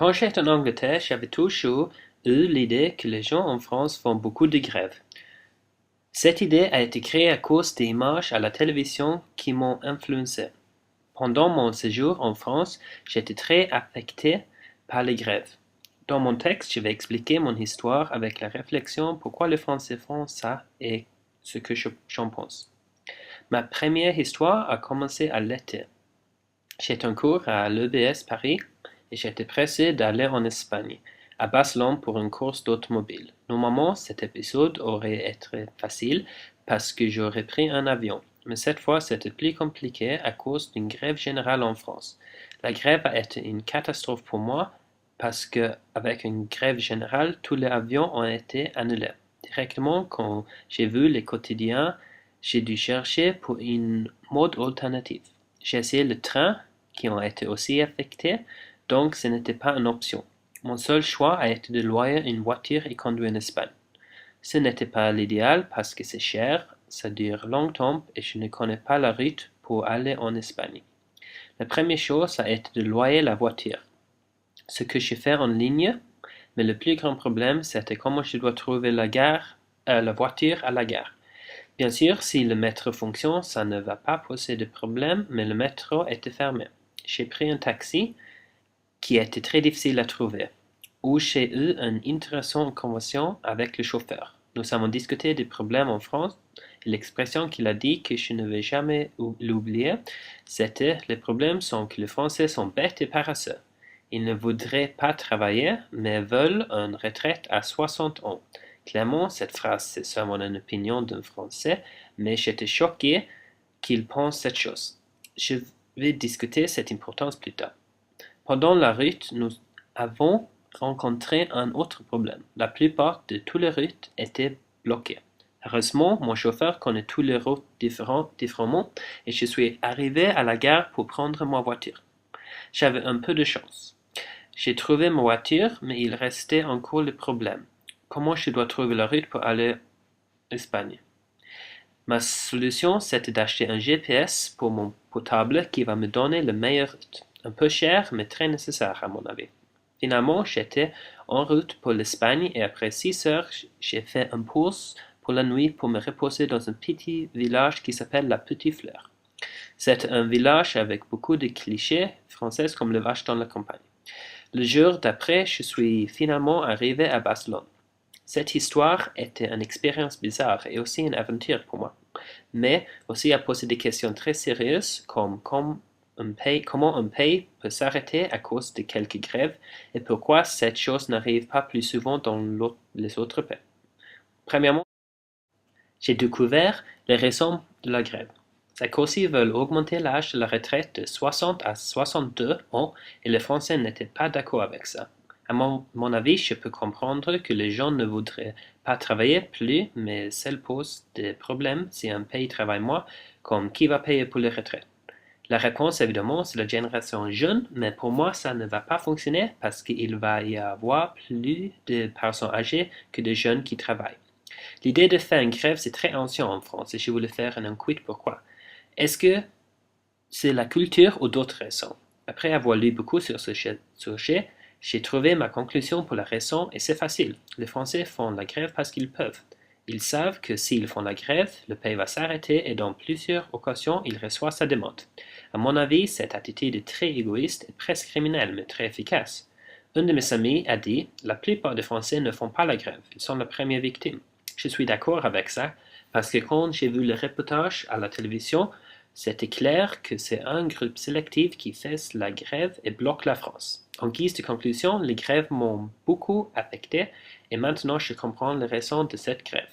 Quand j'étais en Angleterre, j'avais toujours eu l'idée que les gens en France font beaucoup de grèves. Cette idée a été créée à cause des images à la télévision qui m'ont influencé. Pendant mon séjour en France, j'étais très affecté par les grèves. Dans mon texte, je vais expliquer mon histoire avec la réflexion pourquoi les Français font ça et ce que j'en pense. Ma première histoire a commencé à l'été. J'étais en cours à l'EBS Paris et j'étais pressé d'aller en Espagne, à Barcelone pour une course d'automobile. Normalement, cet épisode aurait été facile parce que j'aurais pris un avion. Mais cette fois, c'était plus compliqué à cause d'une grève générale en France. La grève a été une catastrophe pour moi parce que, avec une grève générale, tous les avions ont été annulés. Directement, quand j'ai vu les quotidiens, j'ai dû chercher pour une mode alternative. J'ai essayé le train, qui ont été aussi affectés, donc ce n'était pas une option. Mon seul choix a été de louer une voiture et conduire en Espagne. Ce n'était pas l'idéal parce que c'est cher, ça dure longtemps et je ne connais pas la route pour aller en Espagne. La première chose a été de louer la voiture, ce que je fais en ligne, mais le plus grand problème c'était comment je dois trouver la voiture à la gare. Bien sûr, si le métro fonctionne, ça ne va pas poser de problème, mais le métro était fermé. J'ai pris un taxi qui était très difficile à trouver, où j'ai eu une intéressante conversation avec le chauffeur. Nous avons discuté des problèmes en France et l'expression qu'il a dit que je ne vais jamais l'oublier, c'était les problèmes sont que les Français sont bêtes et paresseux. Ils ne voudraient pas travailler, mais veulent une retraite à 60 ans. Clairement, cette phrase, c'est seulement une opinion d'un Français, mais j'étais choqué qu'il pense cette chose. Je vais discuter cette importance plus tard. Pendant la route, nous avons rencontré un autre problème. La plupart de toutes les routes étaient bloquées. Heureusement, mon chauffeur connaît toutes les routes différemment et je suis arrivé à la gare pour prendre ma voiture. J'avais un peu de chance. J'ai trouvé ma voiture, mais il restait encore le problème. Comment je dois trouver la route pour aller en Espagne? Ma solution, c'était d'acheter un GPS pour mon portable qui va me donner la meilleure route. Un peu cher, mais très nécessaire à mon avis. Finalement, j'étais en route pour l'Espagne et après 6 heures, j'ai fait une pause pour la nuit pour me reposer dans un petit village qui s'appelle La Petite Fleur. C'est un village avec beaucoup de clichés français comme le vache dans la campagne. Le jour d'après, je suis finalement arrivé à Barcelone. Cette histoire était une expérience bizarre et aussi une aventure pour moi, mais aussi a posé des questions très sérieuses comme comment un pays peut s'arrêter à cause de quelques grèves et pourquoi cette chose n'arrive pas plus souvent dans les autres pays. Premièrement, j'ai découvert les raisons de la grève. Sarkozy veut augmenter l'âge de la retraite de 60 à 62 ans et les Français n'étaient pas d'accord avec ça. À mon avis, je peux comprendre que les gens ne voudraient pas travailler plus, mais cela pose des problèmes si un pays travaille moins, comme qui va payer pour les retraites. La réponse, évidemment, c'est la génération jeune, mais pour moi, ça ne va pas fonctionner parce qu'il va y avoir plus de personnes âgées que de jeunes qui travaillent. L'idée de faire une grève, c'est très ancien en France et je voulais faire un enquête pourquoi. Est-ce que c'est la culture ou d'autres raisons? Après avoir lu beaucoup sur ce sujet, j'ai trouvé ma conclusion pour la raison et c'est facile. Les Français font la grève parce qu'ils peuvent. Ils savent que s'ils font la grève, le pays va s'arrêter et dans plusieurs occasions, ils reçoivent sa demande. À mon avis, cette attitude est très égoïste et presque criminelle, mais très efficace. Un de mes amis a dit, la plupart des Français ne font pas la grève, ils sont la première victime. Je suis d'accord avec ça, parce que quand j'ai vu le reportage à la télévision, c'était clair que c'est un groupe sélectif qui fait la grève et bloque la France. En guise de conclusion, les grèves m'ont beaucoup affecté et maintenant je comprends les raisons de cette grève.